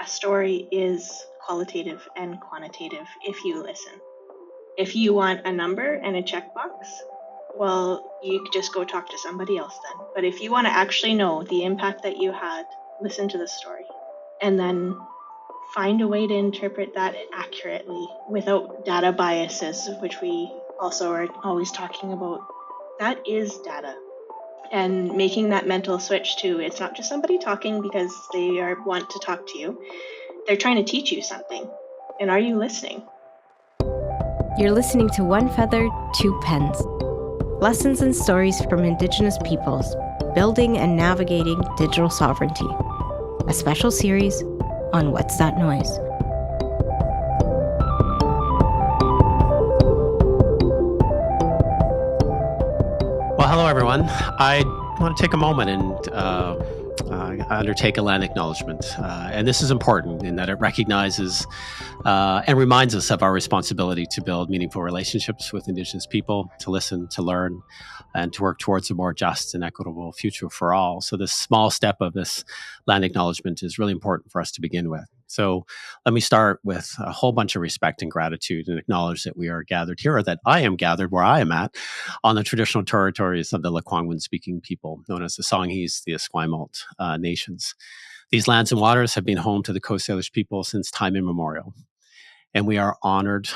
a story is qualitative and quantitative if you listen. If you want a number and a checkbox, well, you could just go talk to somebody else then. But if you want to actually know the impact that you had, listen to the story and then find a way to interpret that accurately without data biases, which we also are always talking about. That is data. And making that mental switch to it's not just somebody talking because they want to talk to you. They're trying to teach you something. And are you listening? You're listening to One Feather, Two Pens. Lessons and stories from Indigenous peoples, building and navigating digital sovereignty. A special series on What's That Noise? Well, hello, everyone. I want to take a moment and undertake a land acknowledgement. And this is important in that it recognizes and reminds us of our responsibility to build meaningful relationships with Indigenous people, to listen, to learn, and to work towards a more just and equitable future for all. So this small step of this land acknowledgement is really important for us to begin with. So let me start with a whole bunch of respect and gratitude and acknowledge that we are gathered here, or that I am gathered where I am at, on the traditional territories of the Llekwungen speaking people, known as the Songhees, the Esquimalt nations. These lands and waters have been home to the Coast Salish people since time immemorial. And we are honored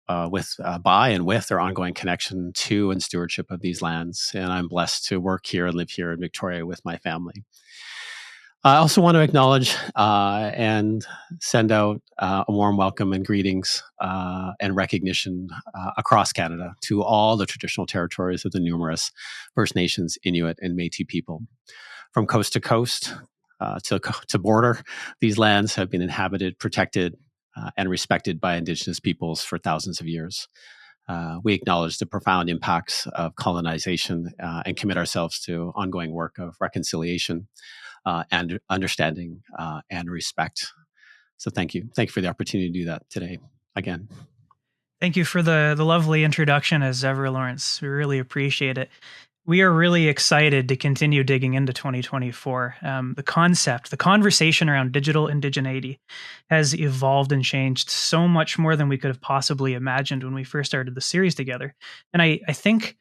by and with their ongoing connection to and stewardship of these lands. And I'm blessed to work here and live here in Victoria with my family. I also want to acknowledge and send out a warm welcome and greetings and recognition across Canada to all the traditional territories of the numerous First Nations, Inuit, and Métis people. From coast to coast to border, these lands have been inhabited, protected, and respected by Indigenous peoples for thousands of years. We acknowledge the profound impacts of colonization and commit ourselves to ongoing work of reconciliation and understanding and respect. So thank you. Thank you for the opportunity to do that today again. Thank you for the lovely introduction as ever, Lawrence. We really appreciate it. We are really excited to continue digging into 2024. The conversation around digital indigeneity has evolved and changed so much more than we could have possibly imagined when we first started the series together. And I think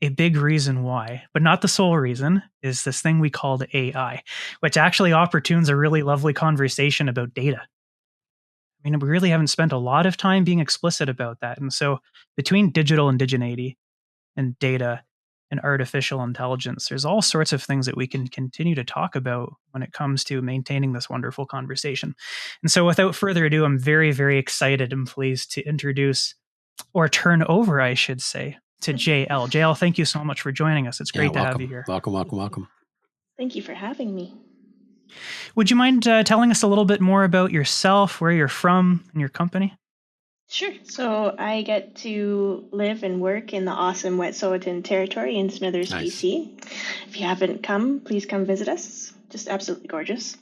a big reason why, but not the sole reason, is this thing we called AI, which actually opportunes a really lovely conversation about data. I mean, we really haven't spent a lot of time being explicit about that. And so between digital indigeneity and data and artificial intelligence, there's all sorts of things that we can continue to talk about when it comes to maintaining this wonderful conversation. And so without further ado, I'm very, very excited and pleased to introduce, or turn over, I should say, to Ja'elle. Ja'elle, thank you so much for joining us. It's great to have you here. Welcome. Thank you for having me. Would you mind telling us a little bit more about yourself, where you're from, and your company? Sure. So I get to live and work in the awesome Wet'suwet'en territory in Smithers, Nice. BC. If you haven't come, please come visit us. Just absolutely gorgeous.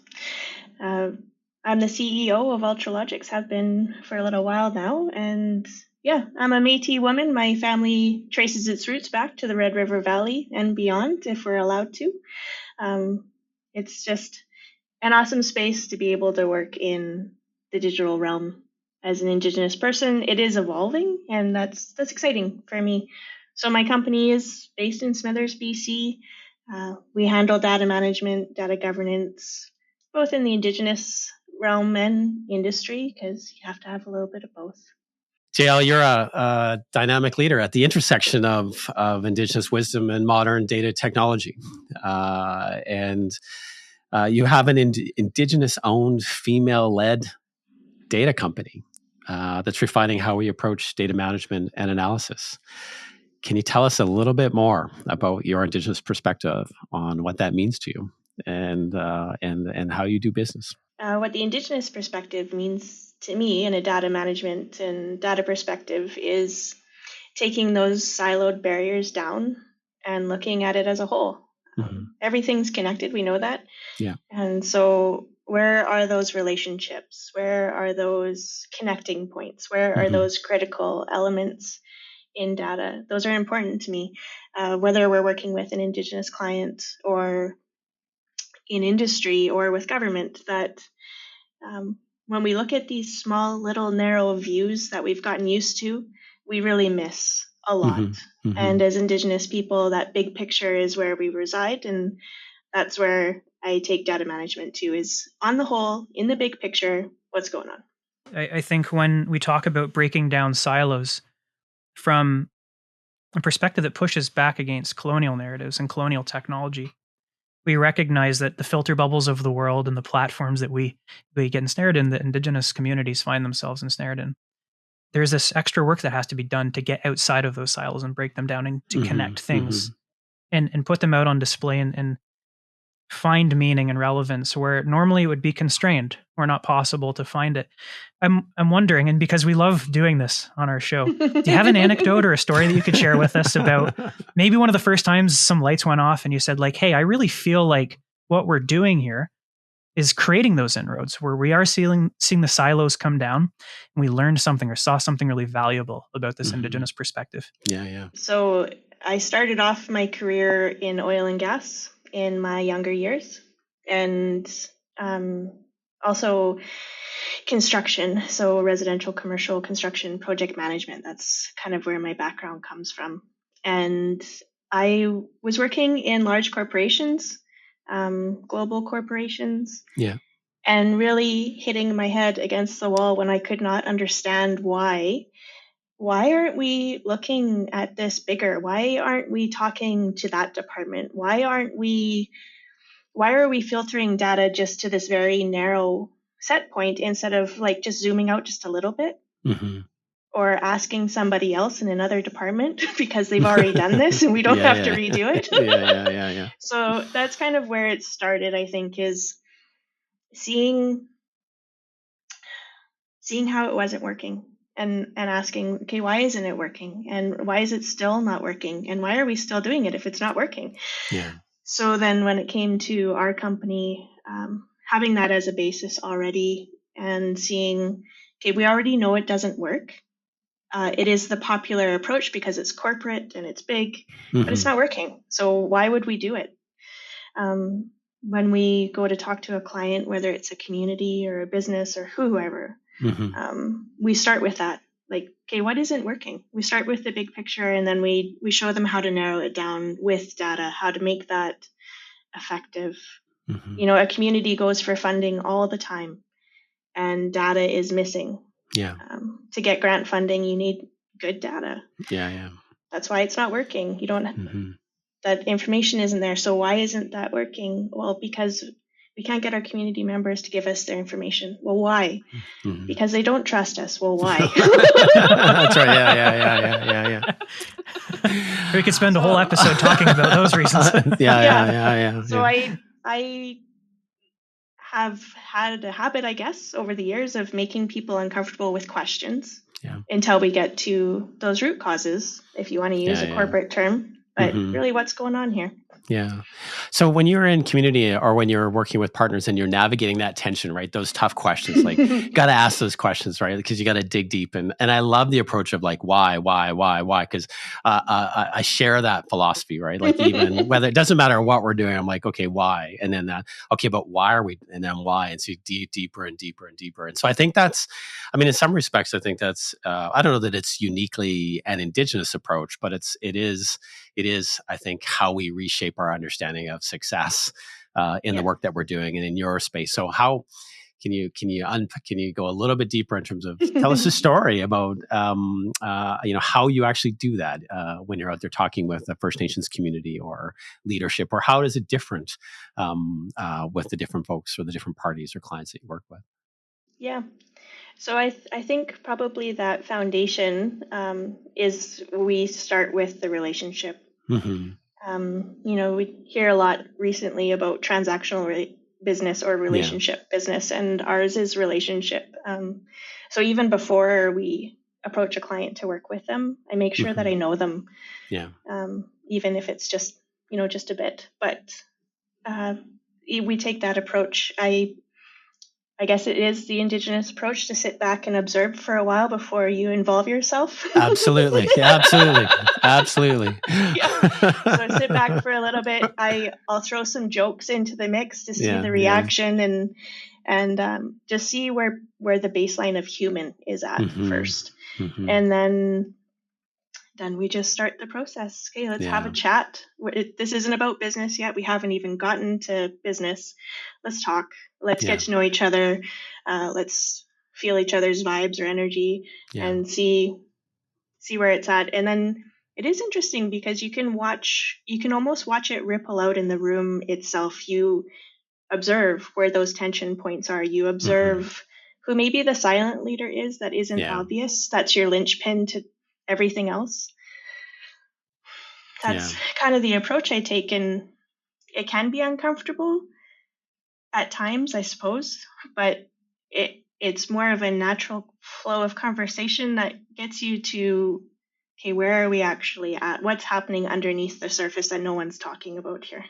I'm the CEO of Ultralogix, have been for a little while now. And yeah, I'm a Métis woman. My family traces its roots back to the Red River Valley and beyond, if we're allowed to. It's just an awesome space to be able to work in the digital realm. As an Indigenous person, it is evolving, and that's exciting for me. So my company is based in Smithers, BC. We handle data management, data governance, both in the Indigenous realm and industry, because you have to have a little bit of both. Ja'elle, you're a dynamic leader at the intersection of Indigenous wisdom and modern data technology. And you have an Indigenous-owned, female-led data company that's refining how we approach data management and analysis. Can you tell us a little bit more about your Indigenous perspective on what that means to you and how you do business? What the Indigenous perspective means to me in a data management and data perspective is taking those siloed barriers down and looking at it as a whole. Mm-hmm. Everything's connected, we know that. Yeah. And so where are those relationships? Where are those connecting points? Where are those critical elements in data? Those are important to me, whether we're working with an Indigenous client or in industry or with government that when we look at these small, little, narrow views that we've gotten used to, we really miss a lot. And as Indigenous people, that big picture is where we reside, and that's where I take data management to, is on the whole, in the big picture, what's going on. I think when we talk about breaking down silos from a perspective that pushes back against colonial narratives and colonial technology, we recognize that the filter bubbles of the world and the platforms that we get ensnared in, that Indigenous communities find themselves ensnared in, there's this extra work that has to be done to get outside of those silos and break them down and to connect things and put them out on display and find meaning and relevance where normally it would be constrained or not possible to find it. I'm wondering, and because we love doing this on our show, do you have an anecdote or a story that you could share with us about maybe one of the first times some lights went off and you said like, hey, I really feel like what we're doing here is creating those inroads where we are seeing the silos come down and we learned something or saw something really valuable about this Indigenous perspective? Yeah. So I started off my career in oil and gas in my younger years, and also construction, so residential, commercial construction, project management. That's kind of where my background comes from. And I was working in large corporations, global corporations, and really hitting my head against the wall when I could not understand why aren't we looking at this bigger? Why aren't we talking to that department? Why are we filtering data just to this very narrow set point instead of like just zooming out just a little bit? Or asking somebody else in another department because they've already done this and we don't have to redo it. Yeah. So that's kind of where it started, I think, is seeing how it wasn't working. And asking, okay, why isn't it working? And why is it still not working? And why are we still doing it if it's not working? So then when it came to our company, having that as a basis already and seeing, okay, we already know it doesn't work. It is the popular approach because it's corporate and it's big, but it's not working. So why would we do it? When we go to talk to a client, whether it's a community or a business or whoever, we start with that. Like, okay, what isn't working? We start with the big picture, and then we show them how to narrow it down with data, how to make that effective. You know, a community goes for funding all the time, and data is missing. To get grant funding, you need good data. That's why it's not working. You don't. That information isn't there. So why isn't that working? Well, because we can't get our community members to give us their information. Well, why? Because they don't trust us. Well, why? That's right. Yeah. We could spend a whole episode talking about those reasons. So I have had a habit, I guess, over the years of making people uncomfortable with questions until we get to those root causes, if you want to use a corporate term. But really, what's going on here? So when you're in community or when you're working with partners and you're navigating that tension, right? Those tough questions, like got to ask those questions, right? Because you got to dig deep. And I love the approach of like, why? Because I share that philosophy, right? Like even whether it doesn't matter what we're doing, I'm like, okay, why? And then okay, but why are we? And then why? And so you deeper and deeper and deeper. And so I think that's, I mean, in some respects, I think that's, I don't know that it's uniquely an Indigenous approach, but it is, I think, how we reshape our understanding of success in the work that we're doing and in your space. So how can you go a little bit deeper in terms of tell us a story about how you actually do that when you're out there talking with the First Nations community or leadership, or how is it different with the different folks or the different parties or clients that you work with? Yeah. So I think probably that foundation is we start with the relationship. We hear a lot recently about transactional business or relationship business, and ours is relationship. So even before we approach a client to work with them, I make sure that I know them. Even if it's just a bit. But we take that approach. I guess it is the Indigenous approach to sit back and observe for a while before you involve yourself. Absolutely. Absolutely. Absolutely. Yeah. So sit back for a little bit. I'll throw some jokes into the mix to see the reaction and just see where the baseline of human is at first. And then we just start the process. Okay, let's have a chat. This isn't about business yet. We haven't even gotten to business. Let's talk. Let's get to know each other. Let's feel each other's vibes or energy and see where it's at. And then it is interesting because you can almost watch it ripple out in the room itself. You observe where those tension points are. You observe who maybe the silent leader is that isn't obvious. That's your linchpin to everything else. That's kind of the approach I take, and it can be uncomfortable at times, I suppose, but it's more of a natural flow of conversation that gets you to, okay, where are we actually at? What's happening underneath the surface that no one's talking about here?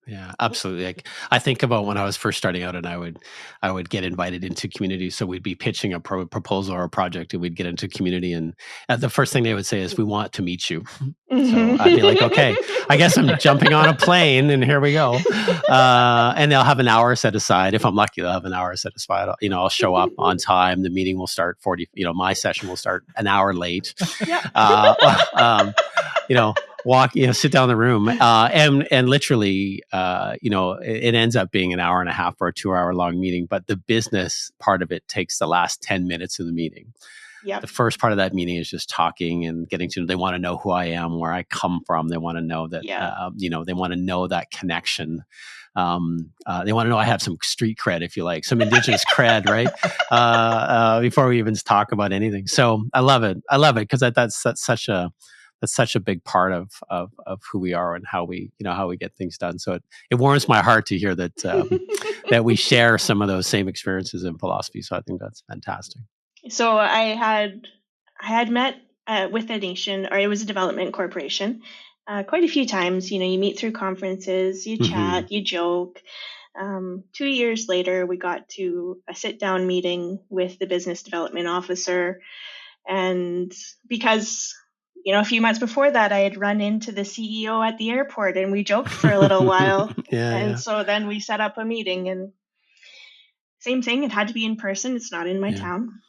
Yeah, absolutely. Like, I think about when I was first starting out, and I would get invited into communities. So we'd be pitching a proposal or a project, and we'd get into community, and the first thing they would say is, "We want to meet you." So I'd be like, "Okay, I guess I'm jumping on a plane, and here we go." And they'll have an hour set aside. If I'm lucky, they'll have an hour set aside. I'll show up on time. The meeting will start my session will start an hour late. Sit down in the room, and literally, it ends up being an hour and a half or a 2-hour long meeting. But the business part of it takes the last 10 minutes of the meeting. The first part of that meeting is just talking and getting to. They want to know who I am, where I come from. They want to know that, they want to know that connection. They want to know I have some street cred, if you like, some Indigenous cred, right? Before we even talk about anything. So I love it because that's such a big part of who we are and how we get things done. So it warms my heart to hear that that we share some of those same experiences in philosophy. So I think that's fantastic. So I had met with a nation, or it was a development corporation, quite a few times. You meet through conferences, you chat, you joke. 2 years later, we got to a sit-down meeting with the business development officer, and because a few months before that, I had run into the CEO at the airport, and we joked for a little while. So then we set up a meeting, and same thing. It had to be in person. It's not in my town.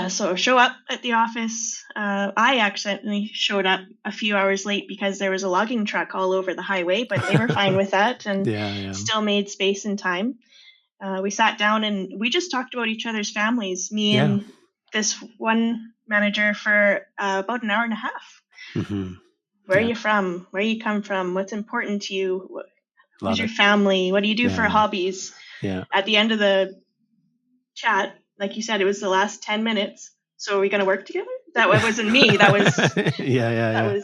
So show up at the office. I accidentally showed up a few hours late because there was a logging truck all over the highway, but they were fine with that and still made space and time. We sat down and we just talked about each other's families, me and this one manager, for about an hour and a half. Where are you from? Where you come from? What's important to you? Who's your family? What do you do for hobbies? At the end of the chat, like you said, it was the last 10 minutes. So are we going to work together? That wasn't me. That was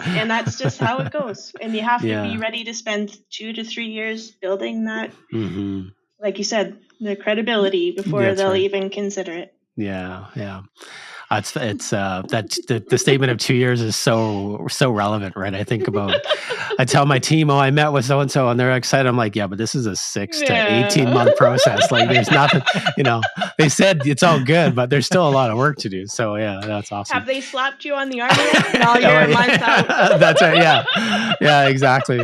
and that's just how it goes. And you have to be ready to spend 2 to 3 years building that. Like you said, the credibility before they'll even consider it. It's that the statement of 2 years is so relevant, right? I tell my team, I met with so and so, and they're excited. I'm like, but this is a 6 to 18 month process. Like, there's nothing. They said it's all good, but there's still a lot of work to do. So that's awesome. Have they slapped you on the arm yet? No, you're a month out. That's right. Yeah, exactly.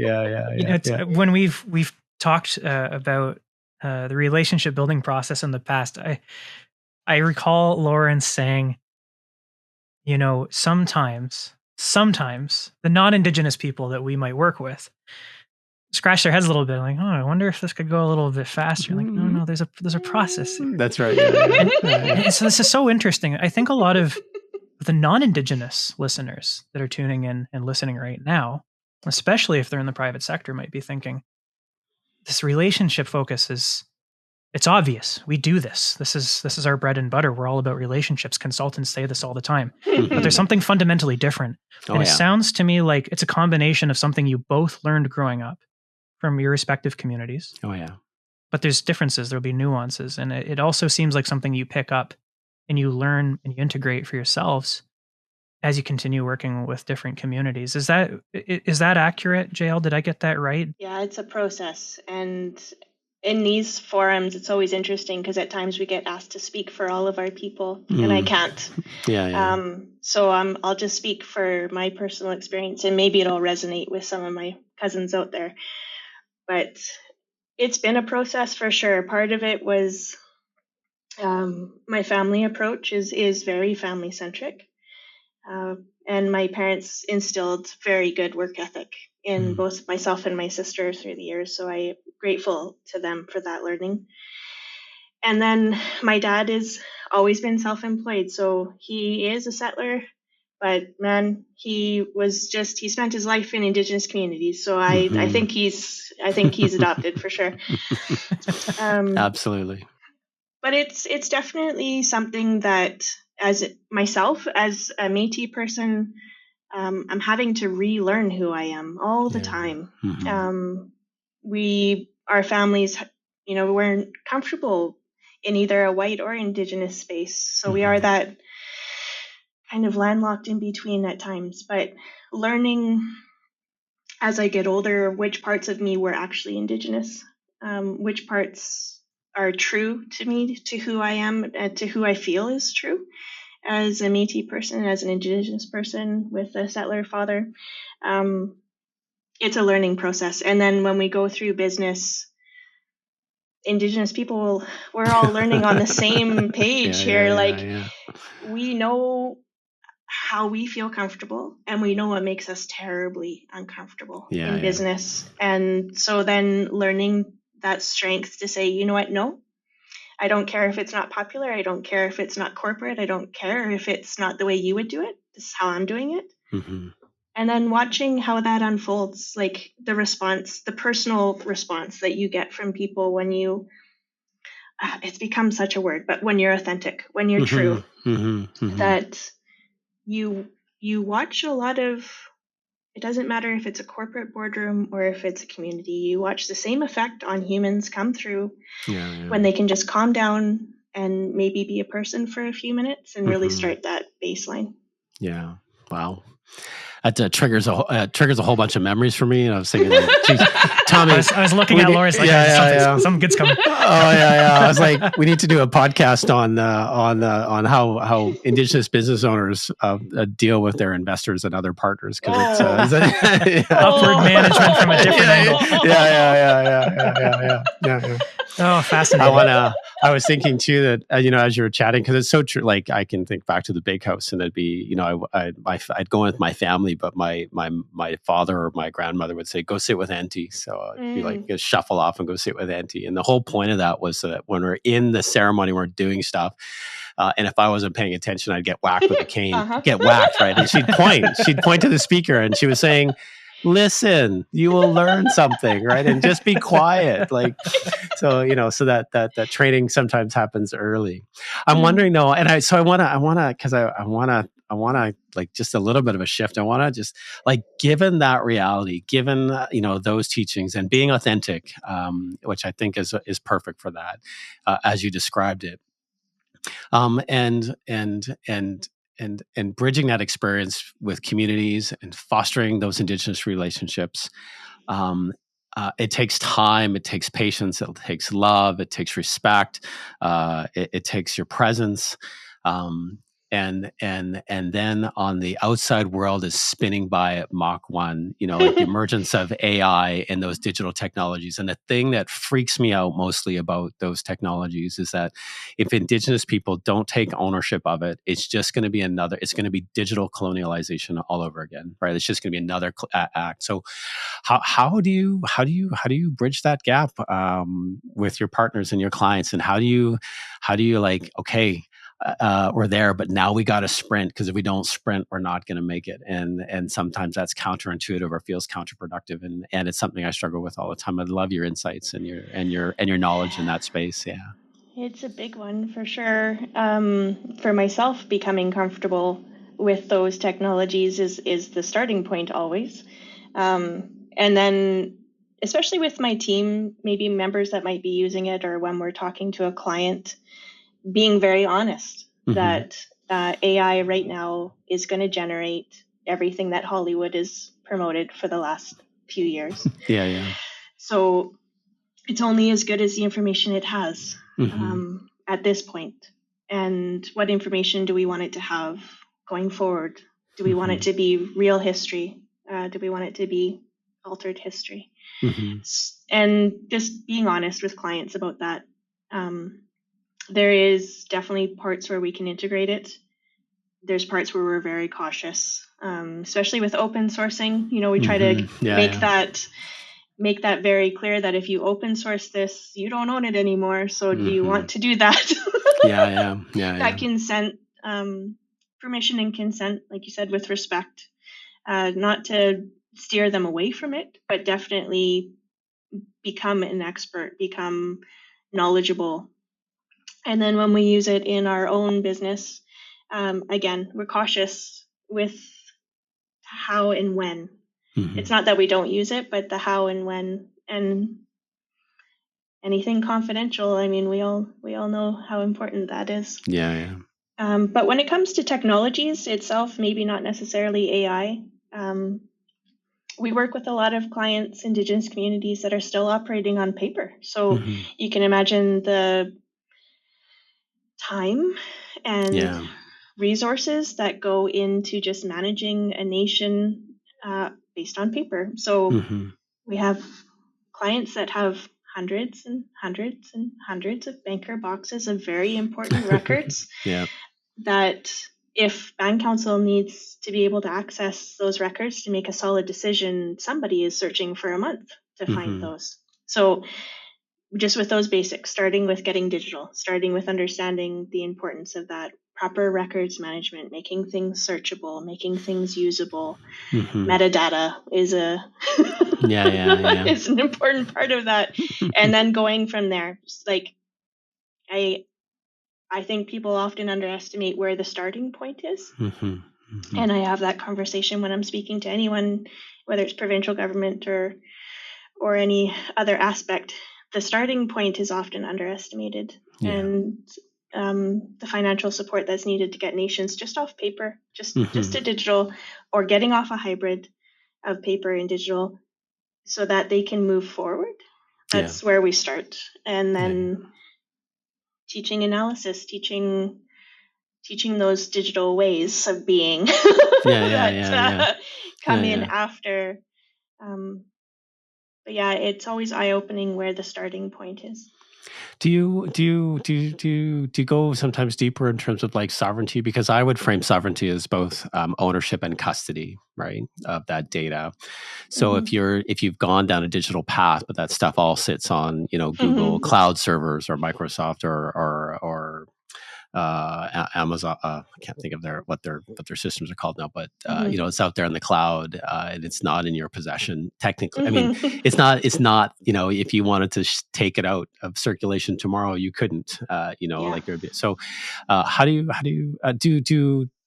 Yeah. When we've talked about the relationship building process in the past, I recall Lauren saying, sometimes the non-Indigenous people that we might work with scratch their heads a little bit, like, I wonder if this could go a little bit faster. Like, no, there's a process. That's right. And so this is so interesting. I think a lot of the non-Indigenous listeners that are tuning in and listening right now, especially if they're in the private sector, might be thinking, this relationship focus it's obvious. We do this. This is our bread and butter. We're all about relationships. Consultants say this all the time. But there's something fundamentally different. And it sounds to me like it's a combination of something you both learned growing up from your respective communities. But there's differences. There'll be nuances. And it also seems like something you pick up and you learn and you integrate for yourselves as you continue working with different communities. Is that accurate, Ja'elle? Did I get that right? Yeah, it's a process. And in these forums, it's always interesting because at times we get asked to speak for all of our people, and I can't. So I'll just speak for my personal experience, and maybe it'll resonate with some of my cousins out there. But it's been a process for sure. Part of it was my family approach is very family centric. And my parents instilled very good work ethic in both myself and my sister through the years. So I'm grateful to them for that learning. And then my dad has always been self-employed. So he is a settler, but man, he spent his life in Indigenous communities. So I think he's adopted for sure. Absolutely. But it's definitely something that, as a Métis person, I'm having to relearn who I am all the time. Our families, weren't comfortable in either a white or Indigenous space, so we are that kind of landlocked in between at times. But learning as I get older which parts of me were actually Indigenous, which parts are true to me, to who I am, and to who I feel is true as a Métis person, as an Indigenous person with a settler father. It's a learning process. And then when we go through business, Indigenous people, we're all learning on the same page here. We know how we feel comfortable, and we know what makes us terribly uncomfortable in business. And so then learning that strength to say, you know what, no, I don't care if it's not popular. I don't care if it's not corporate. I don't care if it's not the way you would do it. This is how I'm doing it. And then watching how that unfolds, like the response, the personal response that you get from people when you, it's become such a word, but when you're authentic, when you're true, that you watch a lot of, it doesn't matter if it's a corporate boardroom or if it's a community, you watch the same effect on humans come through when they can just calm down and maybe be a person for a few minutes and really start that baseline. Yeah. Wow. That triggers a whole bunch of memories for me. And I was thinking, geez, Tommy. I was looking at Laura's like, something good's coming. I was like, we need to do a podcast on how Indigenous business owners deal with their investors and other partners, because it's upward management from a different angle. Yeah. Oh, fascinating. I was thinking too that as you were chatting, because it's so true. Like I can think back to the big house, and it'd be I'd go with my family, but my father or my grandmother would say, "Go sit with Auntie." So I'd be like, just shuffle off and go sit with Auntie. And the whole point of that was so that when we're in the ceremony, we're doing stuff. And if I wasn't paying attention, I'd get whacked with a cane, get whacked, right? And she'd point to the speaker, and she was saying, "Listen, you will learn something, right? And just be quiet." Like, so that training sometimes happens early. I'm wondering though, and I want to like just a little bit of a shift. I want to just like, given that reality, given those teachings and being authentic, which I think is perfect for that, as you described it, and bridging that experience with communities and fostering those Indigenous relationships. It takes time, it takes patience, it takes love, it takes respect, it takes your presence. And then on the outside world is spinning by at Mach 1, like the emergence of AI and those digital technologies. And the thing that freaks me out mostly about those technologies is that if Indigenous people don't take ownership of it, it's just going to be it's going to be digital colonialization all over again, right? It's just going to be another act. So how do you bridge that gap with your partners and your clients? And how do you like, okay, we're there, but now we got to sprint, because if we don't sprint, we're not going to make it. And sometimes that's counterintuitive or feels counterproductive. And it's something I struggle with all the time. I'd love your insights and your knowledge in that space. Yeah. It's a big one for sure. For myself, becoming comfortable with those technologies is the starting point always. And then especially with my team, maybe members that might be using it, or when we're talking to a client, being very honest that AI right now is going to generate everything that Hollywood is promoted for the last few years. Yeah. So it's only as good as the information it has at this point. And what information do we want it to have going forward? Do we want it to be real history? Do we want it to be altered history? And just being honest with clients about that. There is definitely parts where we can integrate it. There's parts where we're very cautious, especially with open sourcing. We try to make that very clear that if you open source this, you don't own it anymore. So do you want to do that? That consent, permission and consent, like you said, with respect, not to steer them away from it, but definitely become an expert, become knowledgeable. And then when we use it in our own business, again, we're cautious with how and when. It's not that we don't use it, but the how and when, and anything confidential. I mean, we all know how important that is. But when it comes to technologies itself, maybe not necessarily AI. We work with a lot of clients, Indigenous communities that are still operating on paper. So you can imagine the time and resources that go into just managing a nation based on paper. So we have clients that have hundreds and hundreds and hundreds of banker boxes of very important records that if Band Council needs to be able to access those records to make a solid decision, somebody is searching for a month to find those. So just with those basics, starting with getting digital, starting with understanding the importance of that, proper records management, making things searchable, making things usable. Metadata is is an important part of that. And then going from there, like I think people often underestimate where the starting point is. And I have that conversation when I'm speaking to anyone, whether it's provincial government or any other aspect. The starting point is often underestimated. And the financial support that's needed to get nations just off paper, just to digital, or getting off a hybrid of paper and digital so that they can move forward. That's where we start. And then teaching analysis, teaching those digital ways of being that come in after. But it's always eye-opening where the starting point is. Do you go sometimes deeper in terms of like sovereignty? Because I would frame sovereignty as both ownership and custody, right, of that data. So if you've gone down a digital path, but that stuff all sits on Google Cloud servers or Microsoft or Amazon. I can't think of what their systems are called now, but it's out there in the cloud and it's not in your possession technically. I mean, it's not. If you wanted to take it out of circulation tomorrow, you couldn't. Like there'd be. So, how do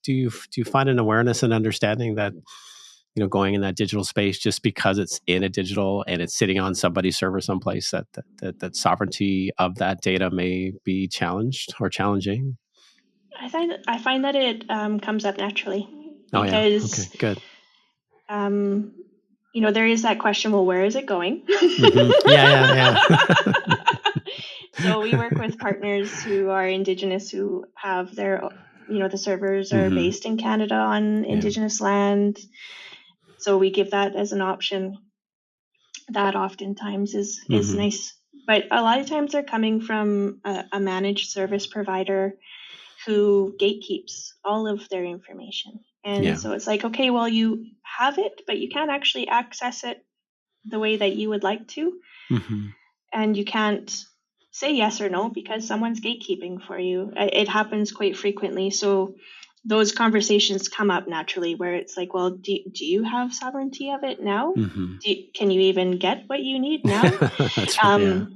you find an awareness and understanding that going in that digital space just because it's in a digital and it's sitting on somebody's server someplace that sovereignty of that data may be challenged or challenging? I find that it comes up naturally because okay, good. There is that question, well, where is it going? So we work with partners who are Indigenous, who have their the servers are based in Canada on Indigenous land. So we give that as an option. That oftentimes is nice. But a lot of times they're coming from a managed service provider who gatekeeps all of their information. And so it's like, okay, well, you have it, but you can't actually access it the way that you would like to. And you can't say yes or no because someone's gatekeeping for you. It happens quite frequently. So those conversations come up naturally where it's like, well, do you have sovereignty of it now? Can you even get what you need now? That's right,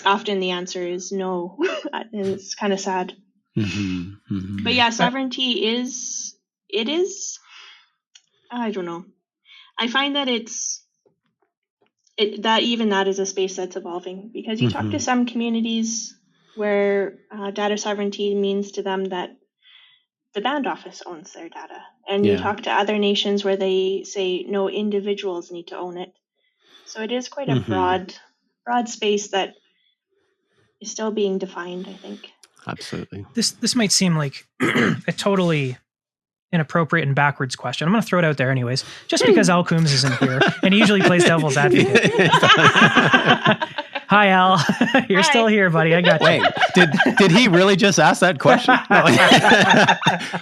Often the answer is no. And it's kind of sad. But sovereignty is, I don't know. I find that that is a space that's evolving because you talk to some communities where data sovereignty means to them that the band office owns their data. And you talk to other nations where they say no, individuals need to own it. So it is quite a broad broad space that is still being defined, I think. Absolutely. This might seem like a totally inappropriate and backwards question. I'm going to throw it out there anyways, just because Al Coombs isn't here, and he usually plays devil's advocate. Hi, Al. You're still here, buddy. I got you. Wait, did he really just ask that question?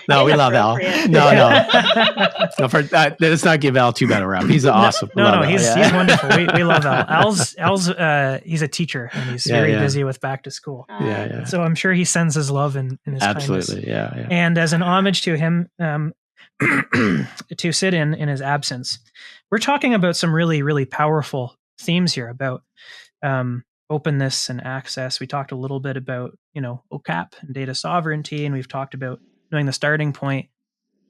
No, we love Al. No, let's not give Al too bad a rap. He's awesome. No, he's wonderful. We love Al. Al's he's a teacher, and he's very busy with back to school. Yeah. So I'm sure he sends his love and his absolutely, kindness. Yeah. And as an homage to him, to sit in his absence, we're talking about some really, really powerful themes here about openness and access. We talked a little bit about, OCAP and data sovereignty, and we've talked about knowing the starting point,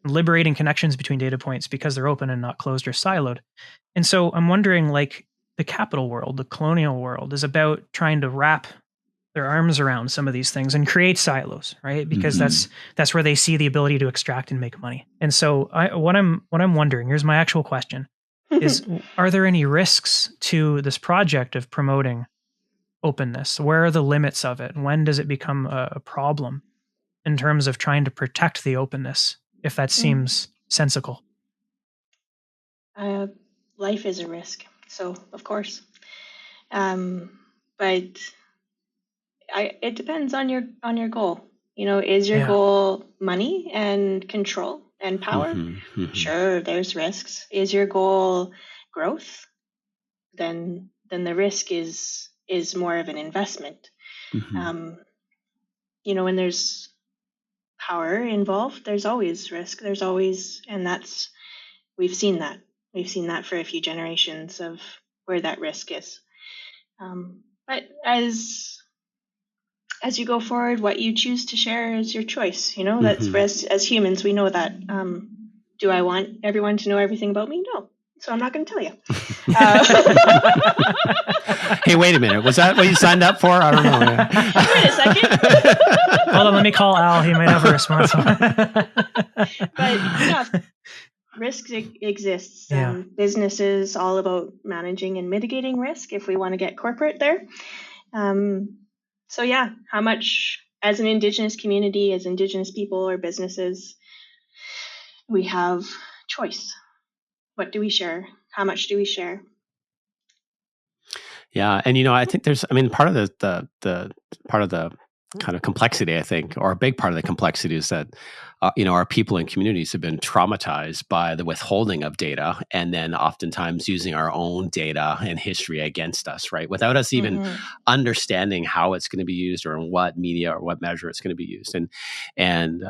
liberating connections between data points because they're open and not closed or siloed. And so I'm wondering, like, the capital world, the colonial world, is about trying to wrap their arms around some of these things and create silos, right? Because that's where they see the ability to extract and make money. And so what I'm wondering, here's my actual question, is are there any risks to this project of promoting openness? Where are the limits of it? When does it become a problem in terms of trying to protect the openness, if that seems sensical? Life is a risk, so of course. But it depends on your goal. Is your goal money and control and power? Sure, there's risks. Is your goal growth? Then the risk is more of an investment. When there's power involved, there's always risk. There's always, and we've seen that. We've seen that for a few generations of where that risk is. But as you go forward, what you choose to share is your choice. That's for us as humans, we know that. Do I want everyone to know everything about me? No. So I'm not going to tell you. Hey, wait a minute. Was that what you signed up for? I don't know. Wait a second. Hold on, let me call Al. He might have a response. But risk exists. Business is all about managing and mitigating risk if we want to get corporate there. So how much, as an Indigenous community, as Indigenous people or businesses, we have choice. What do we share? How much do we share? Yeah, and I think there's, part of the part of the kind of complexity, I think, or a big part of the complexity is that, our people and communities have been traumatized by the withholding of data, and then oftentimes using our own data and history against us, right? Without us even understanding how it's going to be used, or in what media or what measure it's going to be used, and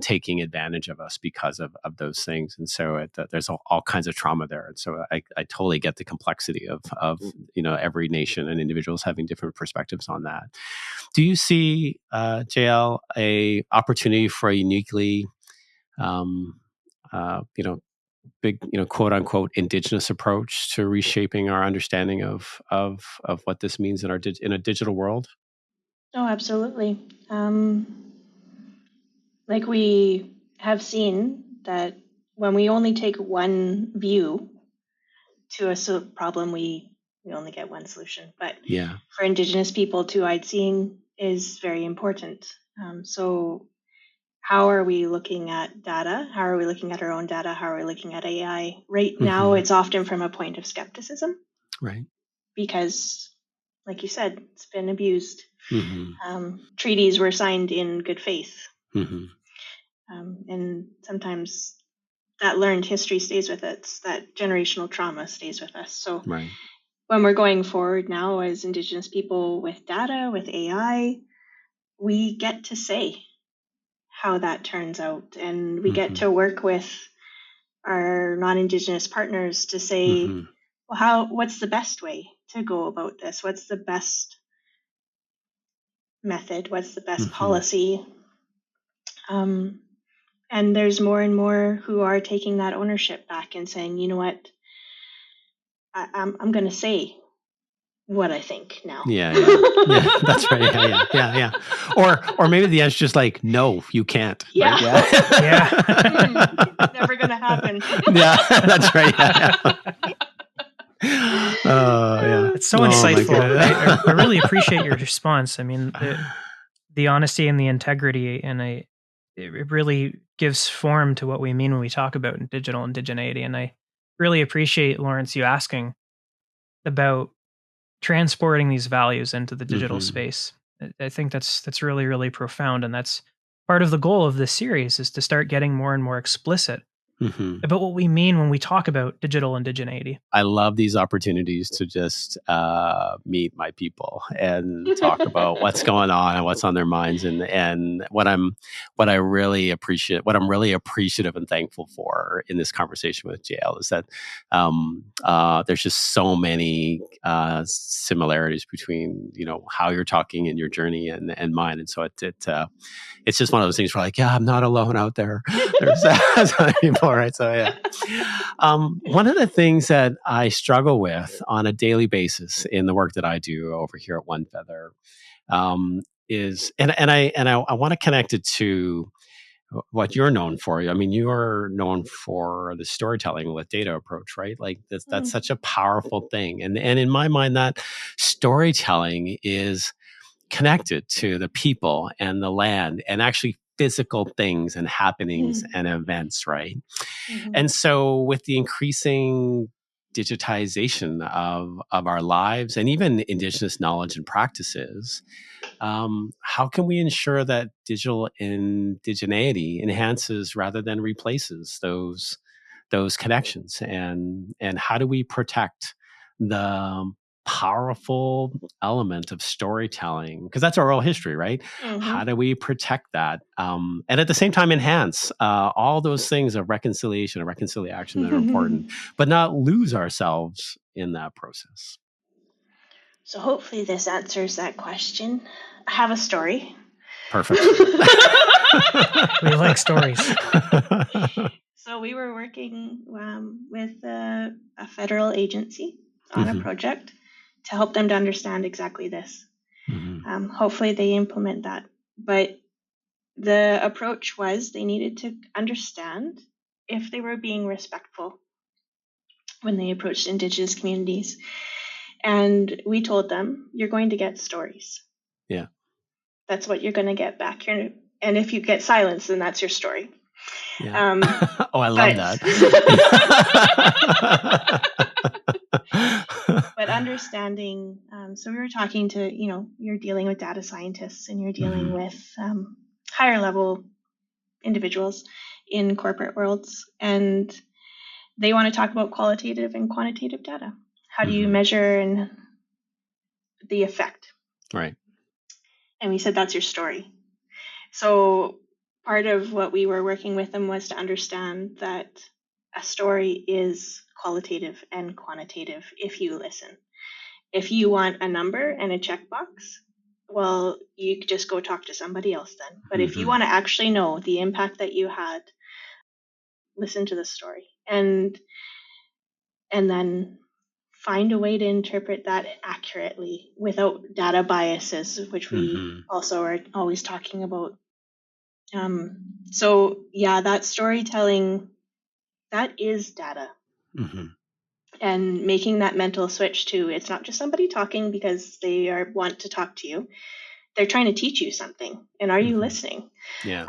taking advantage of us because of those things. And so there's all kinds of trauma there. And so I totally get the complexity of every nation and individuals having different perspectives on that. Do you see, Ja'elle, a opportunity for a uniquely, big, quote unquote, Indigenous approach to reshaping our understanding of what this means in a digital world? Oh, absolutely. Like we have seen that when we only take one view to a problem, we only get one solution. But for Indigenous people, two-eyed seeing is very important. So how are we looking at data? How are we looking at our own data? How are we looking at AI? Right now, it's often from a point of skepticism. Right. Because, like you said, it's been abused. Treaties were signed in good faith. And sometimes that learned history stays with us. That generational trauma stays with us. So when we're going forward now as Indigenous people with data, with AI, we get to say how that turns out, and we get to work with our non-Indigenous partners to say, well, what's the best way to go about this? What's the best method? What's the best policy? And there's more and more who are taking that ownership back and saying, you know what, I'm going to say what I think now. Yeah, that's right. Yeah. Or maybe the answer is just like, no, you can't. Yeah. Right? Never gonna happen. Yeah, that's right. Yeah. It's so Oh, my insightful. goodness. I really appreciate your response. I mean, the honesty and the integrity, and it really gives form to what we mean when we talk about digital indigeneity. And I really appreciate, Lawrence, you asking about transporting these values into the digital Mhm. space. I think that's really, really profound, and that's part of the goal of this series, is to start getting more and more explicit Mhm. about what we mean when we talk about digital indigeneity. I love these opportunities to just meet my people and talk about what's going on and what's on their minds, and what I'm really appreciative and thankful for in this conversation with Ja'elle is that there's just so many similarities between how you're talking and your journey and mine, and so it's just one of those things where, like, yeah, I'm not alone out there. There's other people, right? So yeah. One of the things that I struggle with on a daily basis in the work that I do over here at OneFeather is, and I want to connect it to what you're known for. I mean, you are known for the storytelling with data approach, right? Like that's such a powerful thing, and in my mind, that storytelling is connected to the people and the land and actually physical things and happenings and events, right? And so with the increasing digitization of our lives and even Indigenous knowledge and practices, how can we ensure that digital indigeneity enhances rather than replaces those connections? And how do we protect the powerful element of storytelling, because that's our oral history, right? How do we protect that, and at the same time enhance all those things of reconciliation and reconciliation that are important, but not lose ourselves in that process? So hopefully this answers that question. I have a story. Perfect. We like stories. So we were working with a federal agency on a project to help them to understand exactly this. Hopefully they implement that. But the approach was they needed to understand if they were being respectful when they approached Indigenous communities. And we told them, you're going to get stories. Yeah. That's what you're going to get back here. And if you get silence, then that's your story. Yeah. Oh, I love that. But understanding, so we were talking to, you're dealing with data scientists and you're dealing with higher level individuals in corporate worlds, and they want to talk about qualitative and quantitative data. How do you measure and the effect? Right. And we said, that's your story. So part of what we were working with them was to understand that a story is qualitative and quantitative if you listen. If you want a number and a checkbox, well, you could just go talk to somebody else then. But if you want to actually know the impact that you had, listen to the story and then find a way to interpret that accurately without data biases, which we also are always talking about. So yeah, that storytelling, that is data. And making that mental switch to, it's not just somebody talking because they want to talk to you. They're trying to teach you something. And are you listening? Yeah.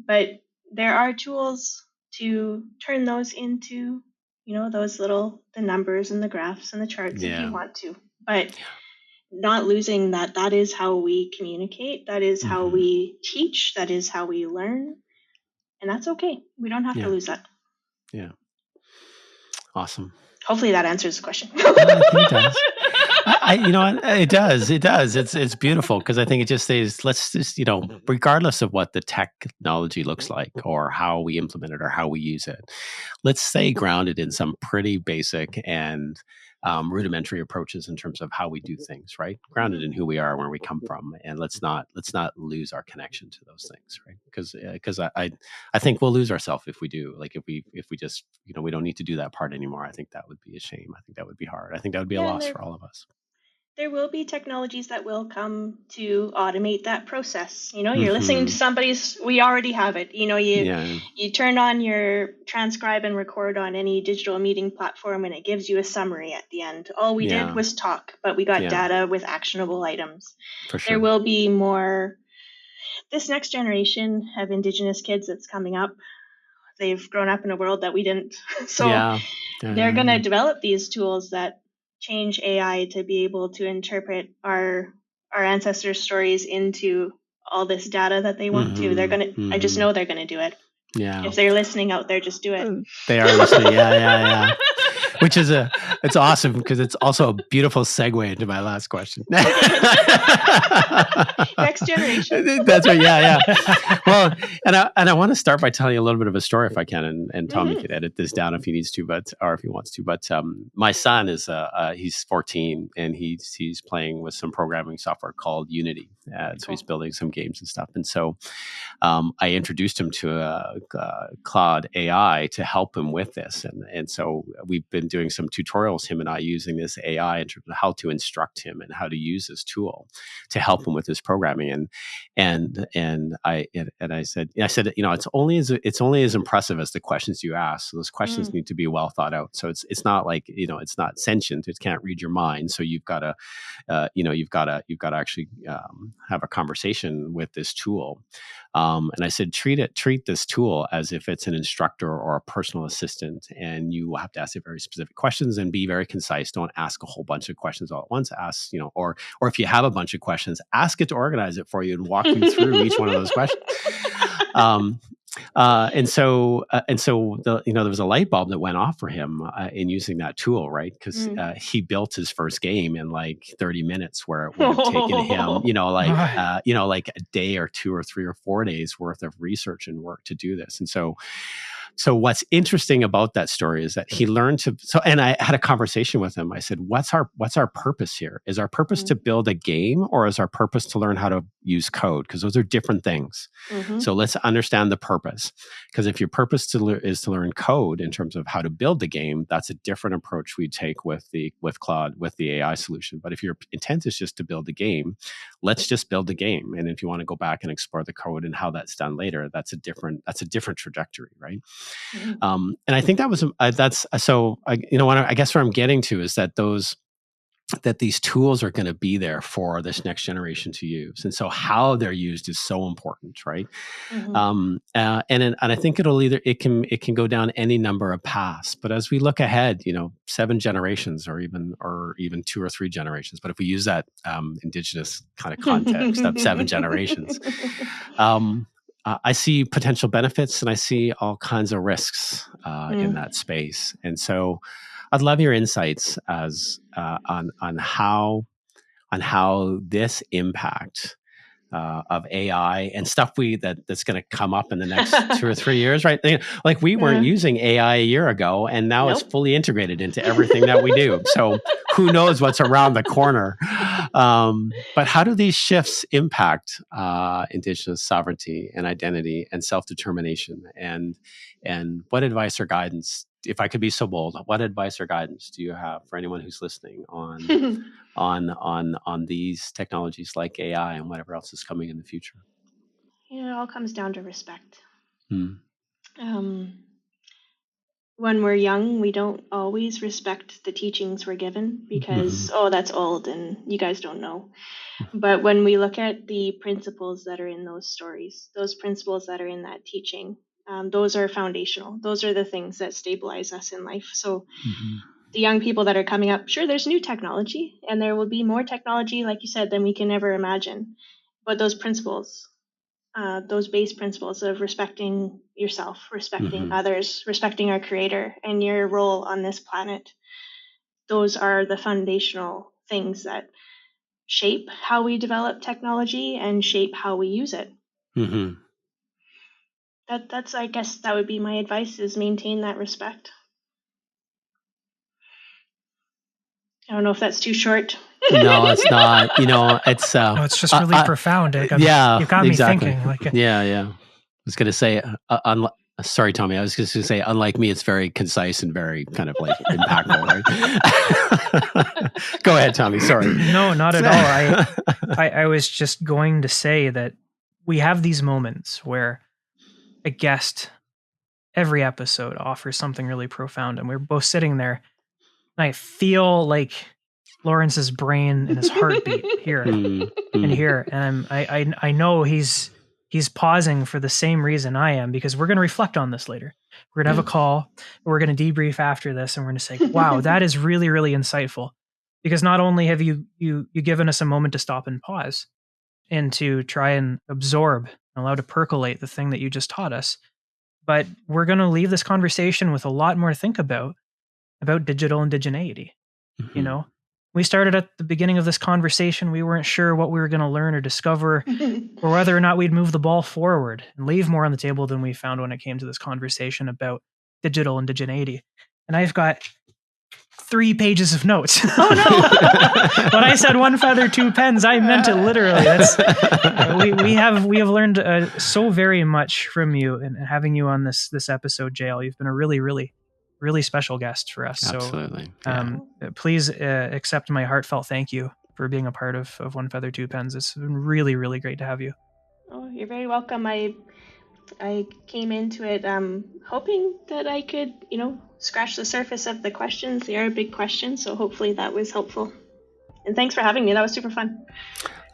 But there are tools to turn those into, the numbers and the graphs and the charts if you want to. But not losing that is how we communicate. That is how we teach. That is how we learn. And that's okay. We don't have to lose that. Yeah. Awesome. Hopefully that answers the question. I think it does. It does. It does. It's beautiful because I think it just says, let's just, regardless of what the technology looks like or how we implement it or how we use it, let's stay grounded in some pretty basic and rudimentary approaches in terms of how we do things, right? Grounded in who we are, where we come from, and let's not lose our connection to those things, right? Because I think we'll lose ourselves if we do. Like if we just we don't need to do that part anymore. I think that would be a shame. I think that would be hard. I think that would be a loss for all of us. there will be technologies that will come to automate that process. You're listening to somebody's, we already have it. You turn on your transcribe and record on any digital meeting platform and it gives you a summary at the end. All we did was talk, but we got data with actionable items. For sure. There will be more. This next generation of Indigenous kids that's coming up, they've grown up in a world that we didn't. So they're going to develop these tools that change AI to be able to interpret our ancestors' stories into all this data that they want to. They're going to, I just know they're going to do it. Yeah. If they're listening out there, just do it. They are listening. Yeah. Which is it's awesome because it's also a beautiful segue into my last question. Next generation. That's right. Yeah. Well, and I want to start by telling you a little bit of a story if I can, and Tommy could edit this down if he needs to, or if he wants to. But my son is he's 14 and he's playing with some programming software called Unity. So he's building some games and stuff. And so I introduced him to Cloud AI to help him with this, and so we've been doing some tutorials, him and I, using this AI in terms of how to instruct him and how to use this tool to help him with his programming. And I said, it's only as impressive as the questions you ask. So those questions need to be well thought out. So it's not like, it's not sentient. It can't read your mind. So you've got to, actually have a conversation with this tool. And I said, treat this tool as if it's an instructor or a personal assistant, and you will have to ask it very specific questions and be very concise. Don't ask a whole bunch of questions all at once. Ask, or if you have a bunch of questions, ask it to organize it for you and walk you through each one of those questions. And so there was a light bulb that went off for him in using that tool, right? Because he built his first game in like 30 minutes, where it would have taken him, like a day or 2 or 3 or 4 days worth of research and work to do this. And so what's interesting about that story is that he learned to. And I had a conversation with him. I said, "What's our purpose here? Is our purpose to build a game, or is our purpose to learn how to use code? Because those are different things. So let's understand the purpose. Because if your purpose is to learn code in terms of how to build the game, that's a different approach we take with Claude, with the AI solution. But if your intent is just to build a game, let's just build the game. And if you want to go back and explore the code and how that's done later, that's a different trajectory, right?" And I think I guess where I'm getting to is that these tools are going to be there for this next generation to use, and so how they're used is so important, right? And I think it can go down any number of paths. But as we look ahead, 7 generations, or even 2 or 3 generations. But if we use that Indigenous kind of context, of 7 generations. I see potential benefits and I see all kinds of risks in that space. And so I'd love your insights on how this impact of AI and stuff that's going to come up in the next 2 or 3 years, right? Like we weren't using AI a year ago, and now it's fully integrated into everything that we do. So who knows what's around the corner? But how do these shifts impact Indigenous sovereignty and identity and self-determination? And what advice or guidance, if I could be so bold, what advice or guidance do you have for anyone who's listening on these technologies like AI and whatever else is coming in the future? It all comes down to respect. When we're young, we don't always respect the teachings we're given because, that's old and you guys don't know. But when we look at the principles that are in those stories, those principles that are in that teaching, those are foundational. Those are the things that stabilize us in life. So the young people that are coming up, sure, there's new technology and there will be more technology, like you said, than we can ever imagine. But those principles, those base principles of respecting yourself, respecting others, respecting our creator and your role on this planet, those are the foundational things that shape how we develop technology and shape how we use it. That's, I guess that would be my advice, is maintain that respect. I don't know if that's too short. No, it's not. It's it's just really profound. You've got me thinking. Yeah. I was going to say, Sorry, Tommy. I was just going to say, unlike me, it's very concise and very kind of like impactful, right? Go ahead, Tommy. Sorry. No, not at all. I was just going to say that we have these moments where a guest every episode offers something really profound, and we're both sitting there, and I feel like Lawrence's brain and his heartbeat here and here, and I know he's pausing for the same reason I am, because we're going to reflect on this later. We're going to have a call. We're going to debrief after this, and we're going to say, wow, that is really, really insightful. Because not only have you given us a moment to stop and pause and to try and absorb and allow to percolate the thing that you just taught us, but we're going to leave this conversation with a lot more to think about digital indigeneity. You know, we started at the beginning of this conversation. We weren't sure what we were going to learn or discover, or whether or not we'd move the ball forward and leave more on the table than we found when it came to this conversation about digital indigeneity. And I've got 3 pages of notes. Oh no! When I said one feather, 2 pens, I meant it literally. That's we have learned so very much from you, and having you on this episode, Ja'elle. You've been a really, really, really special guest for us. Absolutely. So please accept my heartfelt thank you for being a part of One Feather, Two Pens. It's been really, really great to have you. Oh, you're very welcome. I came into it hoping that I could, scratch the surface of the questions. They are big questions, so hopefully that was helpful. And thanks for having me. That was super fun.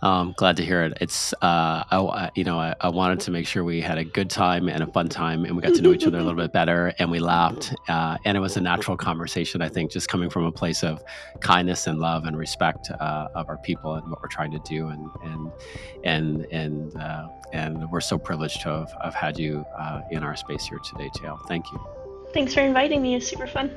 Glad to hear it. It's I wanted to make sure we had a good time and a fun time, and we got to know each other a little bit better, and we laughed, and it was a natural conversation. I think just coming from a place of kindness and love and respect of our people and what we're trying to do, and we're so privileged to have had you in our space here today, Ja'elle. Thank you. Thanks for inviting me. It was super fun.